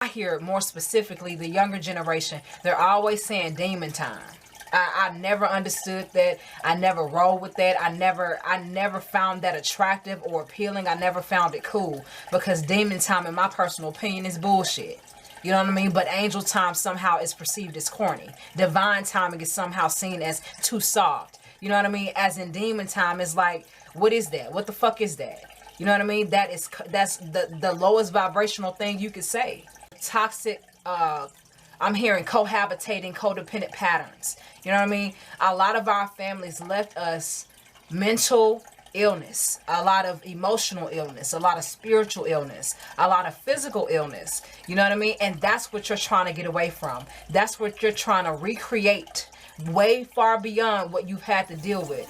I hear more specifically the younger generation, they're always saying demon time. I never understood that. I never rolled with that. I never found that attractive or appealing. I never found it cool, because demon time, in my personal opinion, is bullshit. You know what I mean? But angel time somehow is perceived as corny. Divine timing is somehow seen as too soft. You know what I mean? As in demon time is like, what is that? What the fuck is that? You know what I mean? That's the lowest vibrational thing you could say. Toxic, I'm hearing cohabitating, codependent patterns. You know what I mean? A lot of our families left us mental illness, a lot of emotional illness, a lot of spiritual illness, a lot of physical illness. You know what I mean? And that's what you're trying to get away from. That's what you're trying to recreate, way far beyond what you've had to deal with.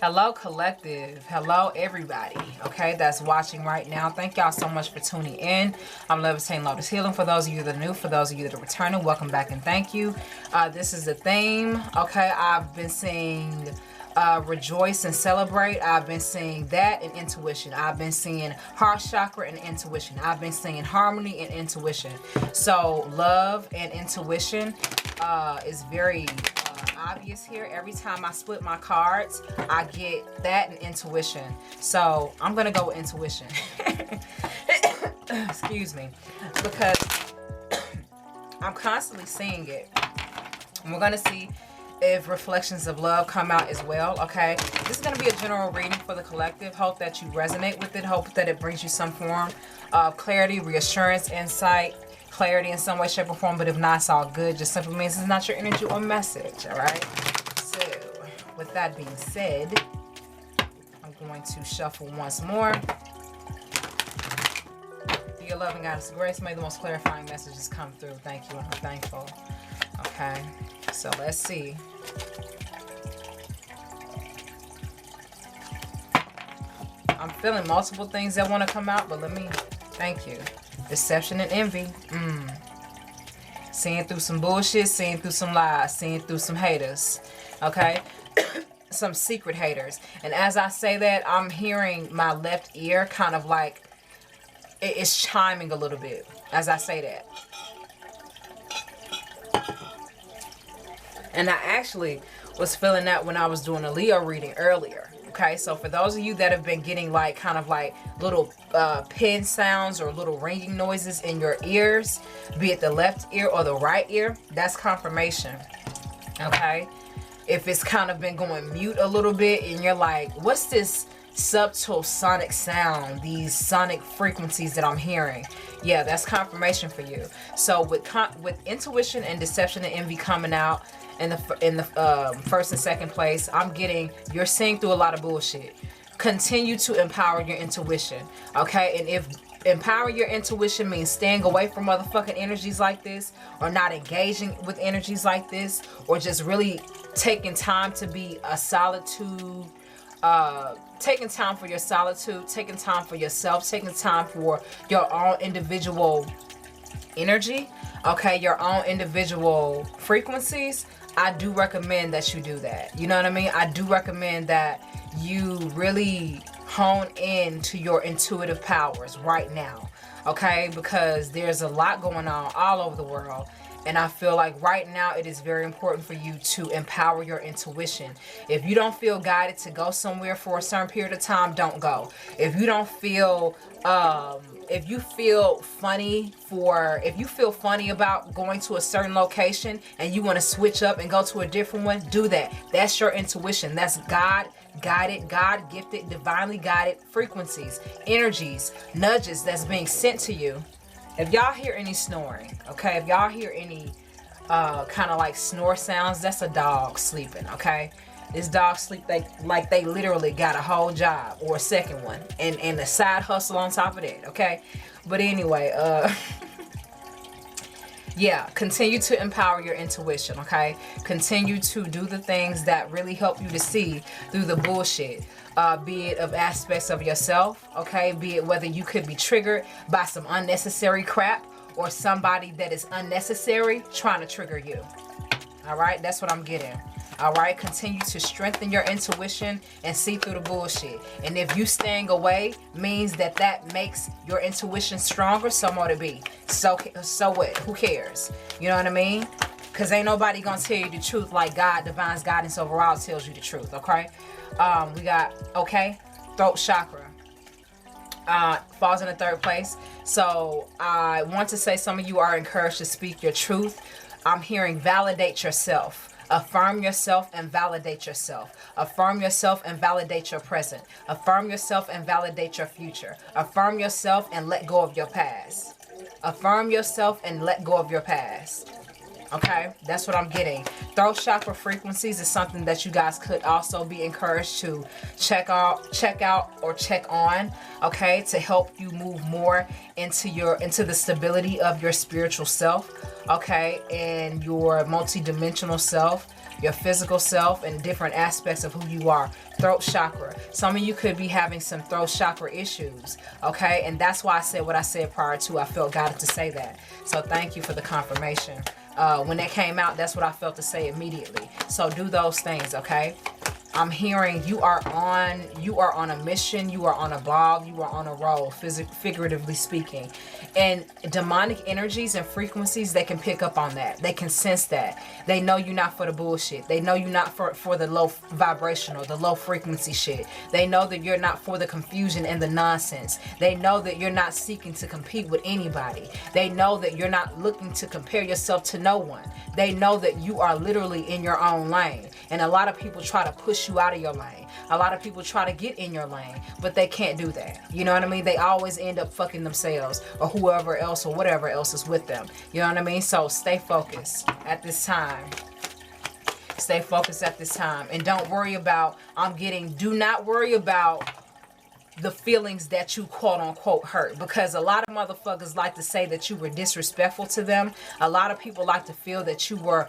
Hello, collective. Hello, everybody. Okay, that's watching right now. Thank y'all so much for tuning in. I'm Levitating Lotus Healing. For those of you that are new, for those of you that are returning, welcome back and thank you. This is the theme. Okay, I've been seeing rejoice and celebrate. I've been seeing that and intuition. I've been seeing heart chakra and intuition. I've been seeing harmony and intuition. So love and intuition is very obvious here. Every time I split my cards, I get that and intuition. So I'm gonna go with intuition. Excuse me, because I'm constantly seeing it. And we're gonna see if reflections of love come out as well. Okay, this is going to be a general reading for the collective. Hope that you resonate with it. Hope that it brings you some form of clarity, reassurance, insight, clarity in some way, shape, or form. But if not, it's all good. Just simply means it's not your energy or message. All right, so with that being said, I'm going to shuffle once more. Your love and guidance and grace, may the most clarifying messages come through. Thank you, and I'm thankful. Okay, so let's see. I'm feeling multiple things that want to come out, but let me, thank you. Deception and envy. Seeing through some bullshit, seeing through some lies, seeing through some haters. Okay? Some secret haters. And as I say that, I'm hearing my left ear kind of like, it's chiming a little bit as I say that. And I actually was feeling that when I was doing a Leo reading earlier. Okay, so for those of you that have been getting like kind of like little pin sounds or little ringing noises in your ears, be it the left ear or the right ear, that's confirmation. Okay, if it's kind of been going mute a little bit and you're like, what's this subtle sonic sound, these sonic frequencies that I'm hearing? Yeah, that's confirmation for you. So with intuition and deception and envy coming out in the first and second place, I'm getting you're seeing through a lot of bullshit. Continue to empower your intuition, okay? And if empower your intuition means staying away from motherfucking energies like this, or not engaging with energies like this, or just really taking time to be a solitude, taking time for your solitude, taking time for yourself, taking time for your own individual energy, okay, your own individual frequencies, I do recommend that you do that. You know what I mean? I do recommend that you really hone in to your intuitive powers right now, okay? Because there's a lot going on all over the world. And I feel like right now it is very important for you to empower your intuition. If you don't feel guided to go somewhere for a certain period of time, don't go. If you don't feel, if you feel funny about going to a certain location and you want to switch up and go to a different one, do that. That's your intuition. That's God-guided, God-gifted, divinely guided frequencies, energies, nudges that's being sent to you. If y'all hear any snoring, okay, if y'all hear any kind of like snore sounds, that's a dog sleeping, okay? This dog sleep like they literally got a whole job or a second one and a side hustle on top of that, okay? But anyway, Yeah, continue to empower your intuition, okay? Continue to do the things that really help you to see through the bullshit. Be it of aspects of yourself, okay? Be it whether you could be triggered by some unnecessary crap or somebody that is unnecessary trying to trigger you. All right, that's what I'm getting. All right, continue to strengthen your intuition and see through the bullshit. And if you staying away means that makes your intuition stronger, so more to be. So what? Who cares? You know what I mean? Because ain't nobody gonna tell you the truth like God, divine's guidance overall tells you the truth, okay? We got, okay, throat chakra. Falls in the third place. So I want to say some of you are encouraged to speak your truth. I'm hearing validate yourself. Affirm yourself and validate yourself. Affirm yourself and validate your present. Affirm yourself and validate your future. Affirm yourself and let go of your past. Affirm yourself and let go of your past. Okay, that's what I'm getting. Throat chakra frequencies is something that you guys could also be encouraged to check out or check on, okay, to help you move more into the stability of your spiritual self, okay, and your multidimensional self, your physical self, and different aspects of who you are. Throat chakra. Some of you could be having some throat chakra issues, okay, and that's why I said what I said prior to. I felt guided to say that. So thank you for the confirmation. When that came out, that's what I felt to say immediately. So do those things, okay? I'm hearing you are on a mission, you are on a ball, you are on a roll, figuratively speaking. And demonic energies and frequencies, they can pick up on that. They can sense that. They know you're not for the bullshit. They know you're not for the low vibrational, the low frequency shit. They know that you're not for the confusion and the nonsense. They know that you're not seeking to compete with anybody. They know that you're not looking to compare yourself to no one. They know that you are literally in your own lane. And a lot of people try to push you out of your lane. A lot of people try to get in your lane, but they can't do that. You know what I mean? They always end up fucking themselves or whoever else or whatever else is with them. You know what I mean? So stay focused at this time. Stay focused at this time. And don't worry about, do not worry about the feelings that you quote unquote hurt, because a lot of motherfuckers like to say that you were disrespectful to them. A lot of people like to feel that you were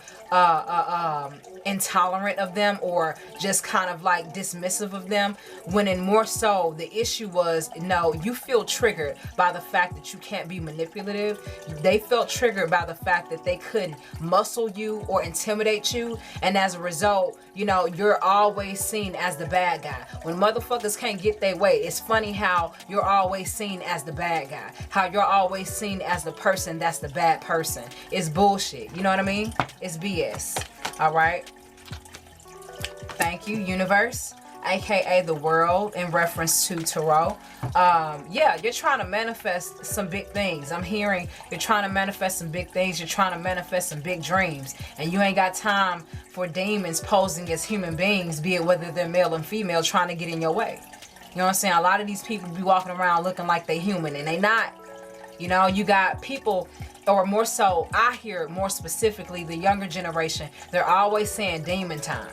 intolerant of them or just kind of like dismissive of them, when in more so the issue was, no, you feel triggered by the fact that you can't be manipulative. They felt triggered by the fact that they couldn't muscle you or intimidate you, and as a result, you know, you're always seen as the bad guy. When motherfuckers can't get their way, it's funny how you're always seen as the bad guy, how you're always seen as the person that's the bad person. It's bullshit. You know what I mean? It's BS. All right. Thank you, universe, aka the world, in reference to tarot. Yeah, you're trying to manifest some big things. I'm hearing you're trying to manifest some big things. You're trying to manifest some big dreams, and you ain't got time for demons posing as human beings, be it whether they're male and female, trying to get in your way. You know what I'm saying? A lot of these people be walking around looking like they human, and they not. You know, you got people, or more so, I hear more specifically the younger generation, they're always saying demon time.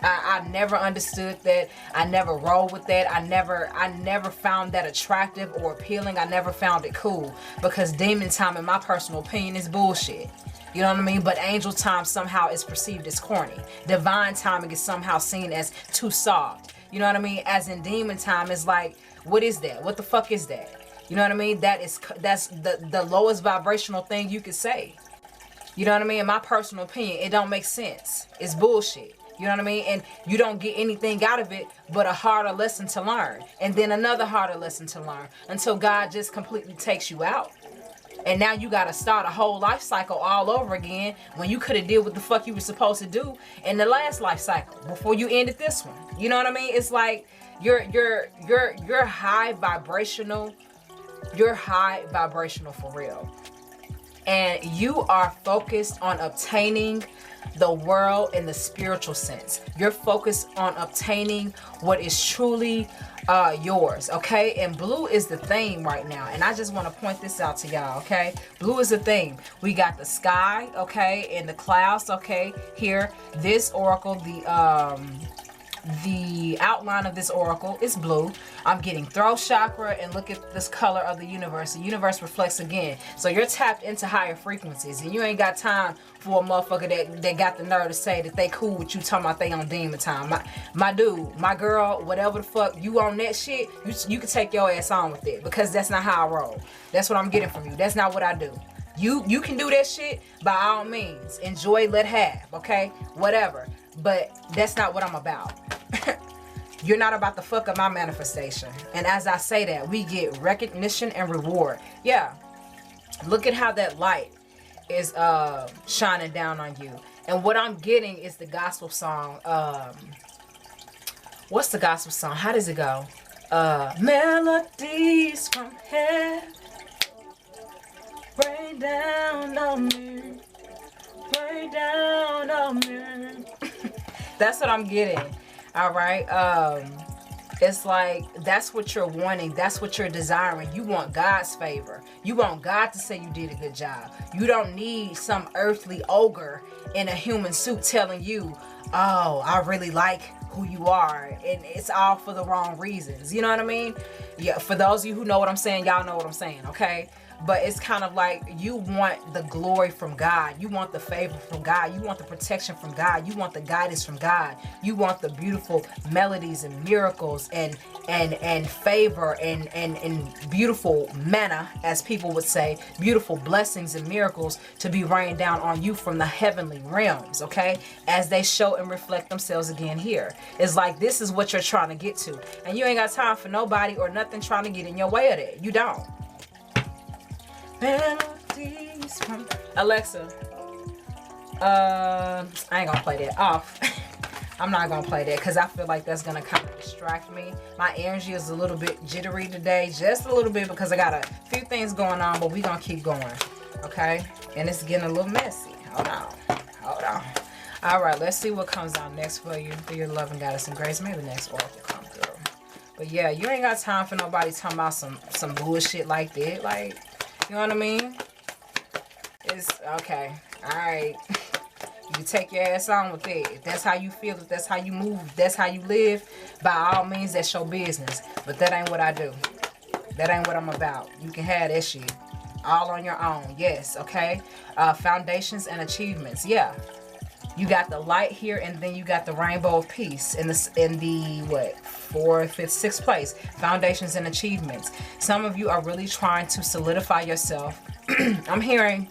I never understood that. I never rolled with that. I never found that attractive or appealing. I never found it cool, because demon time, in my personal opinion, is bullshit. You know what I mean? But angel time somehow is perceived as corny. Divine timing is somehow seen as too soft. You know what I mean? As in demon time is like, what is that? What the fuck is that? You know what I mean? That's the lowest vibrational thing you could say. You know what I mean? In my personal opinion, it don't make sense. It's bullshit. You know what I mean? And you don't get anything out of it but a harder lesson to learn. And then another harder lesson to learn, until God just completely takes you out. And now you got to start a whole life cycle all over again, when you could have did what the fuck you were supposed to do in the last life cycle before you ended this one. You know what I mean? It's like you're high vibrational. You're high vibrational for real. And you are focused on obtaining the world in the spiritual sense. You're focused on obtaining what is truly yours, okay? And blue is the theme right now, and I just want to point this out to y'all, okay? Blue is the theme. We got the sky, okay, and the clouds, okay? Here, this oracle, the The outline of this oracle is blue. I'm getting throat chakra, and look at this color of the universe. The universe reflects again. So you're tapped into higher frequencies, and you ain't got time for a motherfucker that got the nerve to say that they cool with you talking about they on demon time. My dude, my girl, whatever the fuck, you on that shit, you can take your ass on with it, because that's not how I roll. That's what I'm getting from you. That's not what I do. You can do that shit by all means. Enjoy, let have, okay? Whatever. But that's not what I'm about. You're not about to fuck up my manifestation. And as I say that, we get recognition and reward. Yeah. Look at how that light is shining down on you. And what I'm getting is the gospel song. What's the gospel song? How does it go? Melodies from heaven rain down on me. Rain down on me. That's what I'm getting. All right. It's like, that's what you're wanting. That's what you're desiring. You want God's favor. You want God to say you did a good job. You don't need some earthly ogre in a human suit telling you, oh, I really like who you are. And it's all for the wrong reasons. You know what I mean? Yeah. For those of you who know what I'm saying, y'all know what I'm saying. Okay. But it's kind of like, you want the glory from God. You want the favor from God. You want the protection from God. You want the guidance from God. You want the beautiful melodies and miracles and favor and beautiful manna, as people would say, beautiful blessings and miracles to be rained down on you from the heavenly realms, okay? As they show and reflect themselves again here. It's like, this is what you're trying to get to. And you ain't got time for nobody or nothing trying to get in your way of that. You don't. Melodies from Alexa. I ain't gonna play that off. I'm not gonna play that because I feel like that's gonna kind of distract me. My energy is a little bit jittery today, just a little bit, because I got a few things going on, but we gonna keep going, okay? And it's getting a little messy. Hold on. All right, let's see what comes out next for you, for your love and guidance and grace. Maybe the next oracle come through. But yeah, you ain't got time for nobody talking about some bullshit like that, like. You know what I mean? It's okay. All right. You take your ass on with it. If that's how you feel, if that's how you move, if that's how you live, by all means, that's your business. But that ain't what I do. That ain't what I'm about. You can have that shit all on your own. Yes, okay? Foundations and achievements. Yeah. You got the light here, and then you got the rainbow of peace in the what, 4th, 5th, 6th place. Foundations and achievements. Some of you are really trying to solidify yourself. I'm hearing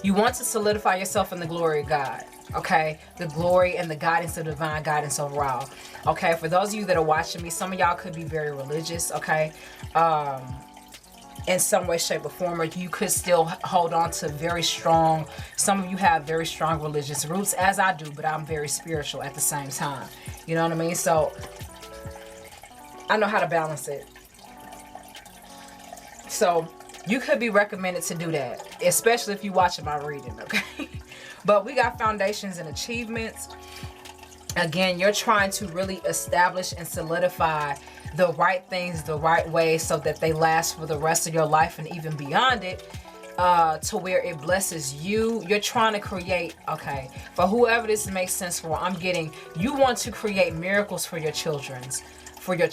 you want to solidify yourself in the glory of God. Okay, the glory and the guidance of divine guidance overall. Okay, for those of you that are watching me, some of y'all could be very religious. Okay, in some way, shape, or form, or you could still hold on to very strong, some of you have very strong religious roots, as I do, but I'm very spiritual at the same time. You know what I mean? So I know how to balance it. So you could be recommended to do that, especially if you're watching my reading, okay? But we got foundations and achievements. Again, you're trying to really establish and solidify the right things the right way so that they last for the rest of your life and even beyond it, to where it blesses you. You're trying to create, okay, for whoever this makes sense for, I'm getting, you want to create miracles for your children's, okay?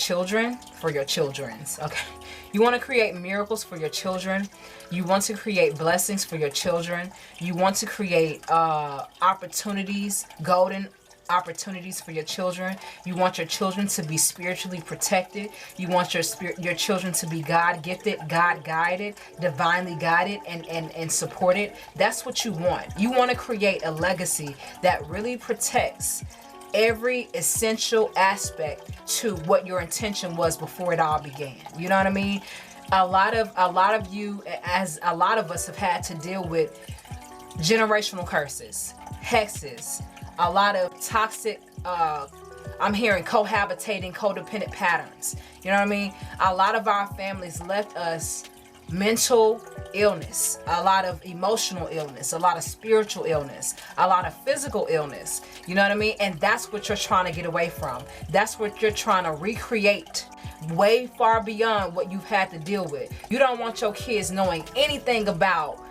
You want to create miracles for your children. You want to create blessings for your children. You want to create opportunities, golden opportunities for your children. You want your children to be spiritually protected. You want your children to be God gifted, God guided, divinely guided, and supported. That's what you want. You want to create a legacy that really protects every essential aspect to what your intention was before it all began. You know what I mean? A lot of you, as a lot of us, have had to deal with generational curses, hexes, a lot of toxic, I'm hearing cohabitating, codependent patterns. You know what I mean? A lot of our families left us mental illness, a lot of emotional illness, a lot of spiritual illness, a lot of physical illness. You know what I mean? And that's what you're trying to get away from. That's what you're trying to recreate, way far beyond what you've had to deal with. You don't want your kids knowing anything about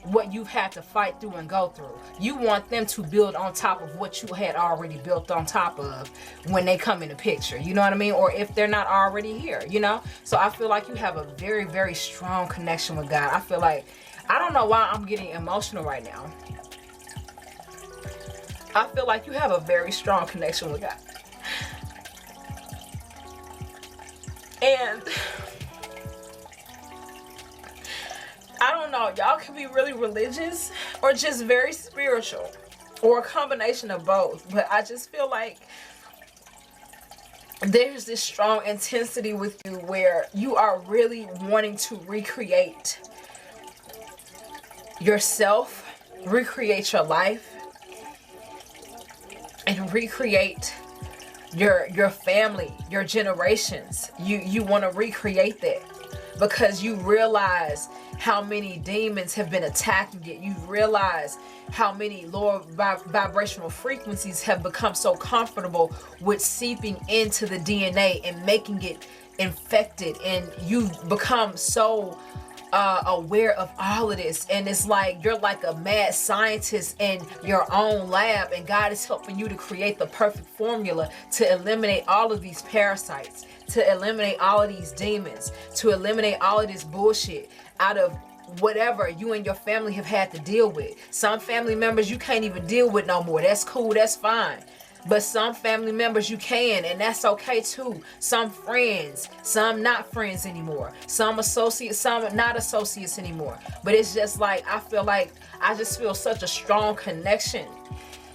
what you've had to fight through and go through. You want them to build on top of what you had already built on top of when they come in the picture. You know what I mean? Or if they're not already here, you know? So I feel like you have a very, very strong connection with God. I feel like, I don't know why I'm getting emotional right now. I feel like you have a very strong connection with God. And I don't know, y'all can be really religious or just very spiritual or a combination of both. But I just feel like there's this strong intensity with you where you are really wanting to recreate yourself, recreate your life, and recreate your family, your generations. You want to recreate that because you realize how many demons have been attacking it. You realize how many lower vibrational frequencies have become so comfortable with seeping into the DNA and making it infected, and you've become so aware of all of this, and it's like you're like a mad scientist in your own lab, and God is helping you to create the perfect formula to eliminate all of these parasites, to eliminate all of these demons, to eliminate all of this bullshit out of whatever you and your family have had to deal with. Some family members you can't even deal with no more. That's cool, that's fine. But some family members you can, and that's okay too. Some friends, some not friends anymore. Some associates, some not associates anymore. But it's just like, I feel like, I just feel such a strong connection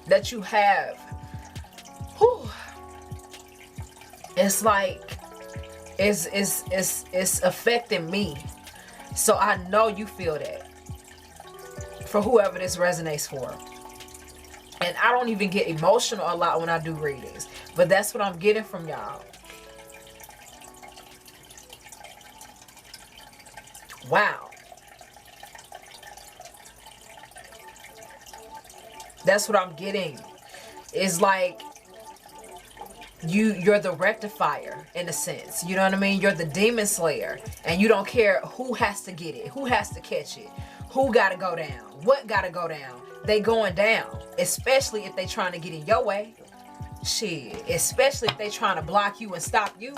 that you have. Whew. It's like, it's affecting me. So I know you feel that. For whoever this resonates for. And I don't even get emotional a lot when I do readings. But that's what I'm getting from y'all. Wow. That's what I'm getting. It's like you're the rectifier in a sense. You know what I mean? You're the demon slayer. And you don't care who has to get it. Who has to catch it. Who gotta go down. What gotta go down. They going down, especially if they trying to get in your way. Shit, especially if they trying to block you and stop you.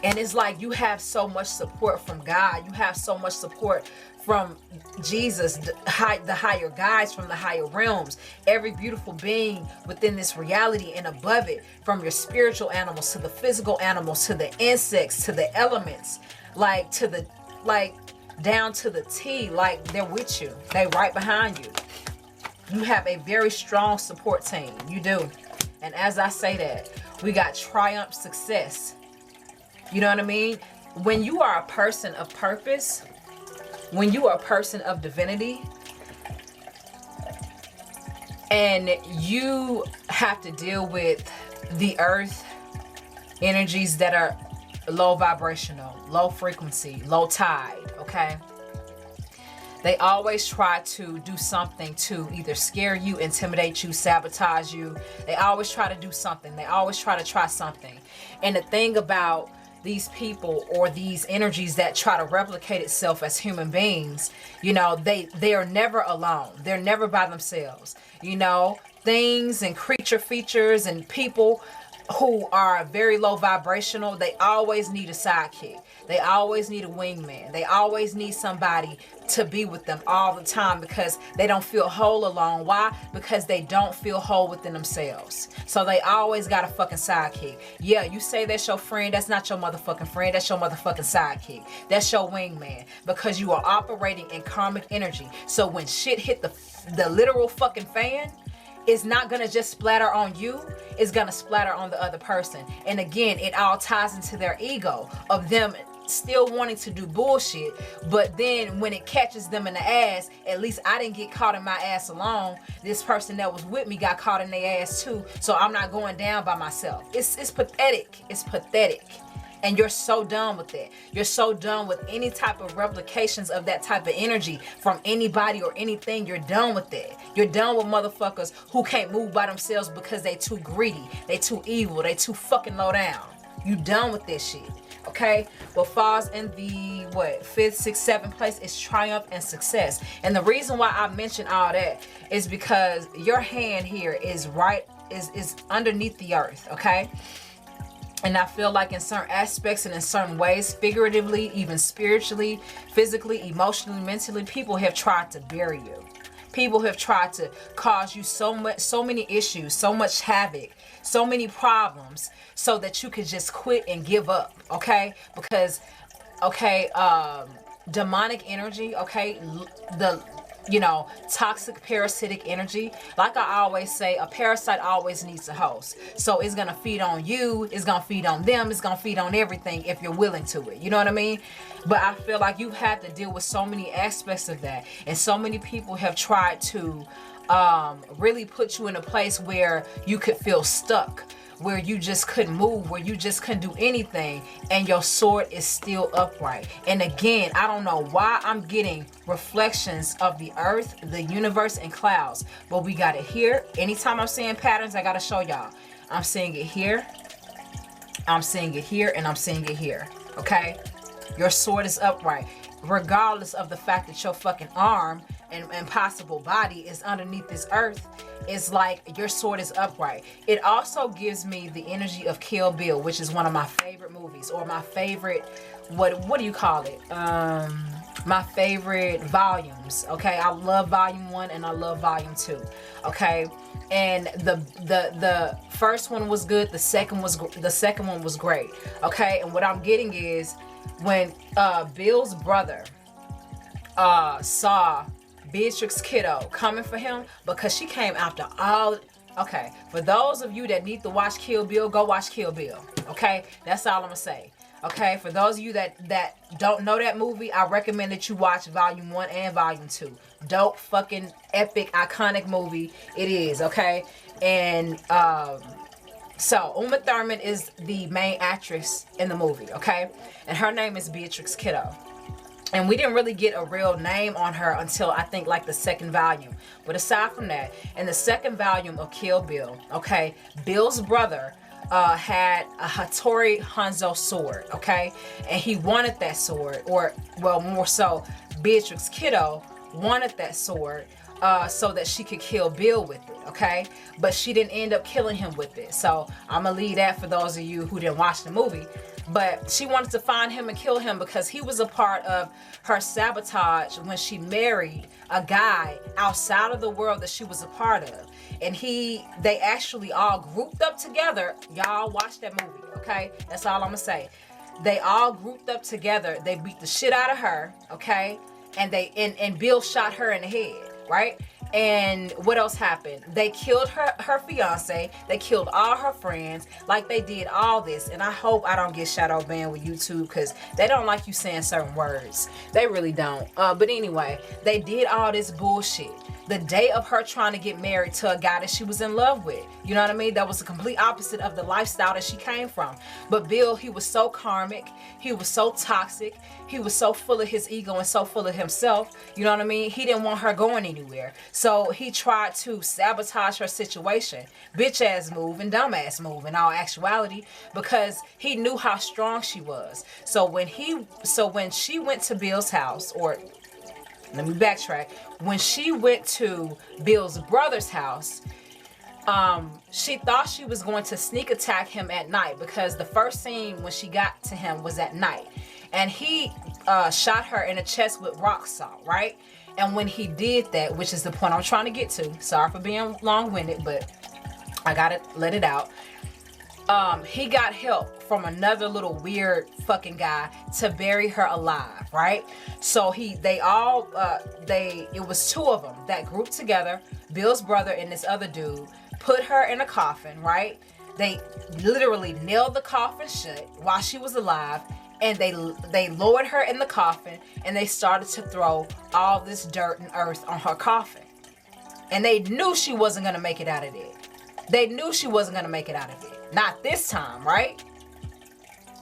And it's like you have so much support from God. You have so much support from Jesus, the higher guides from the higher realms. Every beautiful being within this reality and above it, from your spiritual animals to the physical animals to the insects to the elements, like to the down to the T, like they're with you. They right behind you. You have a very strong support team. You do. And as I say that, we got triumph success. You know what I mean? When you are a person of purpose, when you are a person of divinity, and you have to deal with the earth energies that are low vibrational, low frequency, low tide, okay? They always try to do something to either scare you, intimidate you, sabotage you. They always try to do something. They always try to try something. And the thing about these people or these energies that try to replicate itself as human beings, you know, they are never alone. They're never by themselves. You know, things and creature features and people who are very low vibrational, they always need a sidekick. They always need a wingman. They always need somebody to be with them all the time because they don't feel whole alone. Why? Because they don't feel whole within themselves. So they always got a fucking sidekick. Yeah, you say that's your friend. That's not your motherfucking friend. That's your motherfucking sidekick. That's your wingman because you are operating in karmic energy. So when shit hit the literal fucking fan, it's not gonna just splatter on you, it's gonna splatter on the other person. And again, it all ties into their ego of them still wanting to do bullshit, but then when it catches them in the ass, at least I didn't get caught in my ass alone. This person that was with me got caught in their ass too, so I'm not going down by myself. It's pathetic. It's pathetic. And you're so done with that. You're so done with any type of replications of that type of energy from anybody or anything. You're done with that. You're done with motherfuckers who can't move by themselves because they too greedy. They too evil. They too fucking low down. You done with this shit. okay? What falls in the, what, 5th, 6th, 7th place is triumph and success. And the reason why I mention all that is because your hand here is is underneath the earth, okay? And I feel like in certain aspects and in certain ways, figuratively, even spiritually, physically, emotionally, mentally, people have tried to bury you. People have tried to cause you so many issues, so much havoc, so many problems, so that you could just quit and give up, okay? Because, okay, demonic energy, okay, toxic parasitic energy. Like I always say, a parasite always needs a host. So it's gonna feed on you, it's gonna feed on them, it's gonna feed on everything if you're willing to it. You know what I mean? But I feel like you've had to deal with so many aspects of that. And so many people have tried to really put you in a place where you could feel stuck, where you just couldn't move, where you just couldn't do anything, and your sword is still upright. And again, I don't know why I'm getting reflections of the earth, the universe, and clouds, but we got it here. Anytime I'm seeing patterns, I gotta show y'all. I'm seeing it here, I'm seeing it here, and I'm seeing it here, okay? Your sword is upright, regardless of the fact that your fucking arm and possible body is underneath this earth. It's like your sword is upright. It also gives me the energy of Kill Bill, which is one of my favorite movies, or my favorite, what do you call it? My favorite volumes, okay? I love volume 1 and I love volume 2, okay? And the first one was good, the second one was great, okay? And what I'm getting is when Bill's brother saw Beatrix Kiddo coming for him, because she came after all. Okay, for those of you that need to watch Kill Bill, go watch Kill Bill, okay? That's all I'm gonna say, okay? For those of you that don't know that movie, I recommend that you watch volume 1 and volume 2. Dope, fucking epic, iconic movie it is, okay? And so Uma Thurman is the main actress in the movie, okay? And her name is Beatrix Kiddo. And we didn't really get a real name on her until I think like the 2nd volume. But aside from that, in the 2nd volume of Kill Bill, okay, Bill's brother had a Hattori Hanzo sword, okay? And he wanted that sword, or, well, more so, Beatrix Kiddo wanted that sword so that she could kill Bill with it, okay? But she didn't end up killing him with it. So I'm gonna leave that for those of you who didn't watch the movie. But she wanted to find him and kill him because he was a part of her sabotage when she married a guy outside of the world that she was a part of. And they actually all grouped up together. Y'all watch that movie, okay? That's all I'm gonna say. They all grouped up together. They beat the shit out of her, okay? And Bill shot her in the head, right? And what else happened? They killed her fiance. They killed all her friends. Like, they did all this. And I hope I don't get shadow banned with YouTube, because they don't like you saying certain words. They really don't. But anyway, they did all this bullshit the day of her trying to get married to a guy that she was in love with. You know what I mean? That was the complete opposite of the lifestyle that she came from. But Bill, he was so karmic. He was so toxic. He was so full of his ego and so full of himself. You know what I mean? He didn't want her going anywhere. So he tried to sabotage her situation. Bitch ass move and dumb ass move in all actuality, because he knew how strong she was. So when she went to Bill's house, or let me backtrack. When she went to Bill's brother's house, she thought she was going to sneak attack him at night, because the first scene when she got to him was at night. And he shot her in the chest with rock salt, right? And when he did that, which is the point I'm trying to get to, sorry for being long-winded, but I gotta let it out. He got help from another little weird fucking guy to bury her alive, right? So it was 2 of them that grouped together, Bill's brother and this other dude, put her in a coffin, right? They literally nailed the coffin shut while she was alive, and they lowered her in the coffin, and they started to throw all this dirt and earth on her coffin. And they knew she wasn't gonna make it out of there. They knew she wasn't gonna make it out of there. Not this time, right?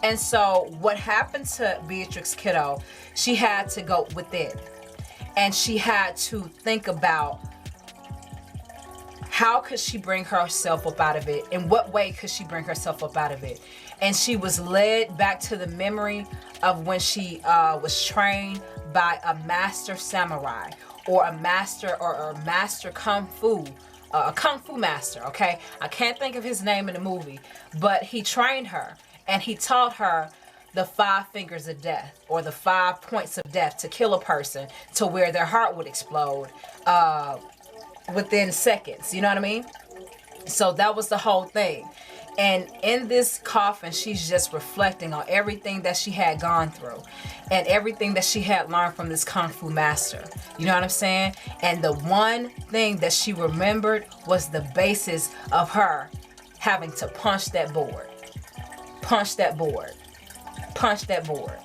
And so what happened to Beatrix Kiddo, she had to go within. And she had to think about How could she bring herself up out of it? In what way could she bring herself up out of it? And she was led back to the memory of when she was trained by a master samurai, or a master kung fu, a kung fu master, okay? I can't think of his name in the movie, but he trained her and he taught her the 5 fingers of death, or the 5 points of death to kill a person to where their heart would explode within seconds. You know what I mean? So that was the whole thing. And in this coffin, she's just reflecting on everything that she had gone through and everything that she had learned from this Kung Fu master. You know what I'm saying? And the one thing that she remembered was the basis of her having to punch that board. Punch that board. Punch that board.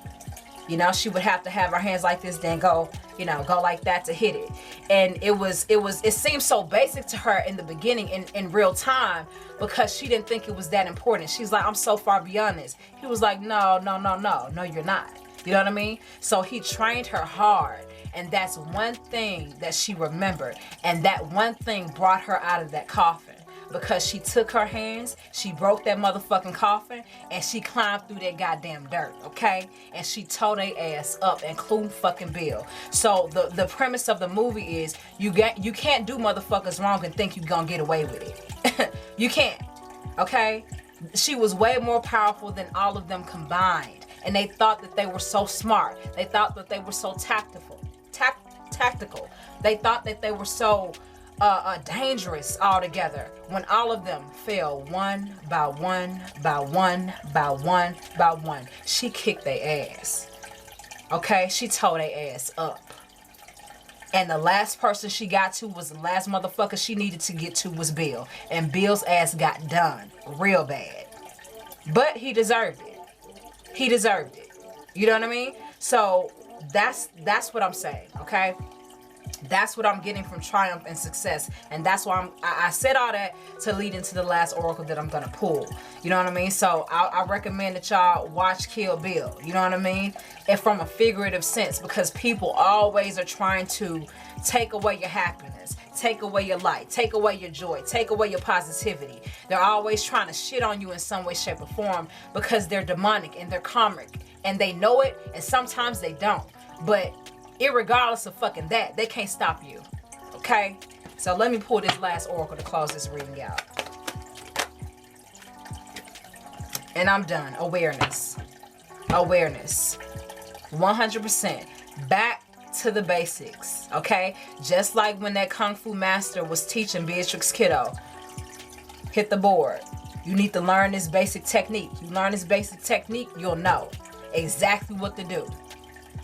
You know, she would have to have her hands like this, then go, you know, go like that to hit it. And it seemed so basic to her in the beginning, in real time, because she didn't think it was that important. She's like, I'm so far beyond this. He was like, no, you're not. You know what I mean? So he trained her hard. And that's one thing that she remembered. And that one thing brought her out of that coffin. Because she took her hands, she broke that motherfucking coffin, and she climbed through that goddamn dirt, okay? And she tore their ass up, including fucking Bill. So the premise of the movie is you can't do motherfuckers wrong and think you're gonna get away with it. You can't, okay? She was way more powerful than all of them combined. And they thought that they were so smart. They thought that they were so tactical. They thought that they were so dangerous altogether, when all of them fell one by one by one by one by one. She kicked their ass. Okay? She tore their ass up. And the last person she got to was the last motherfucker she needed to get to was Bill. And Bill's ass got done real bad. But he deserved it. He deserved it. You know what I mean? So that's what I'm saying, okay? That's what I'm getting from triumph and success. And that's why I said all that to lead into the last oracle that I'm going to pull. You know what I mean? So I recommend that y'all watch Kill Bill. You know what I mean? And from a figurative sense, because people always are trying to take away your happiness, take away your light, take away your joy, take away your positivity. They're always trying to shit on you in some way, shape, or form, because they're demonic and they're karmic. And they know it, and sometimes they don't. But irregardless of fucking that, they can't stop you. Okay? So let me pull this last oracle to close this reading out. And I'm done. Awareness. Awareness. 100%. Back to the basics. Okay? Just like when that Kung Fu master was teaching Beatrix Kiddo. Hit the board. You need to learn this basic technique. You learn this basic technique, you'll know exactly what to do.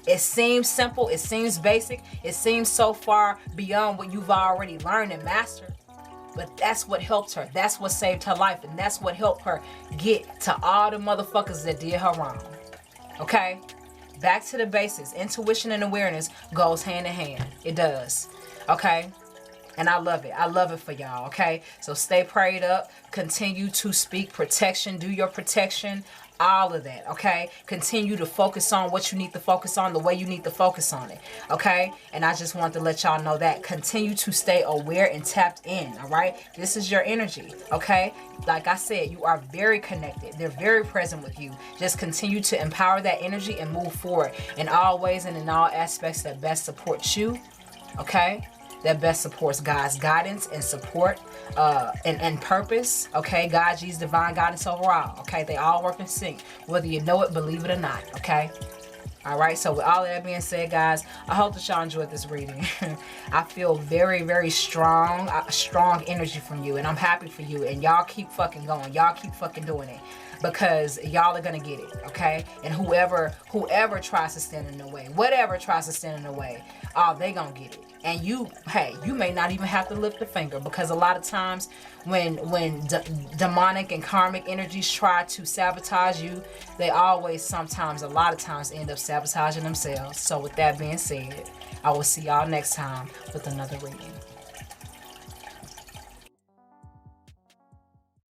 It seems simple, it seems basic, it seems so far beyond what you've already learned and mastered. But that's what helped her. That's what saved her life. And that's what helped her get to all the motherfuckers that did her wrong. Okay? Back to the basics. Intuition and awareness goes hand in hand. It does. Okay? And I love it. I love it for y'all, okay? So stay prayed up. Continue to speak protection. Do your protection. All of that, okay? Continue to focus on what you need to focus on, the way you need to focus on it, okay? And I just want to let y'all know that. Continue to stay aware and tapped in, all right? This is your energy, okay? Like I said, you are very connected. They're very present with you. Just continue to empower that energy and move forward in all ways and in all aspects that best support you, okay? That best supports God's guidance and support and purpose. Okay, God, Jesus, divine guidance overall. Okay, they all work in sync, whether you know it, believe it or not. Okay. All right, so with all of that being said, guys, I hope that y'all enjoyed this reading. I feel very, very strong energy from you, and I'm happy for you. And y'all keep fucking going. Y'all keep fucking doing it, because y'all are gonna get it, okay? And whoever tries to stand in the way, whatever tries to stand in the way, they gonna get it. And you may not even have to lift a finger, because a lot of times when demonic and karmic energies try to sabotage you, they always sometimes, a lot of times, end up sabotaging themselves. So with that being said, I will see y'all next time with another reading.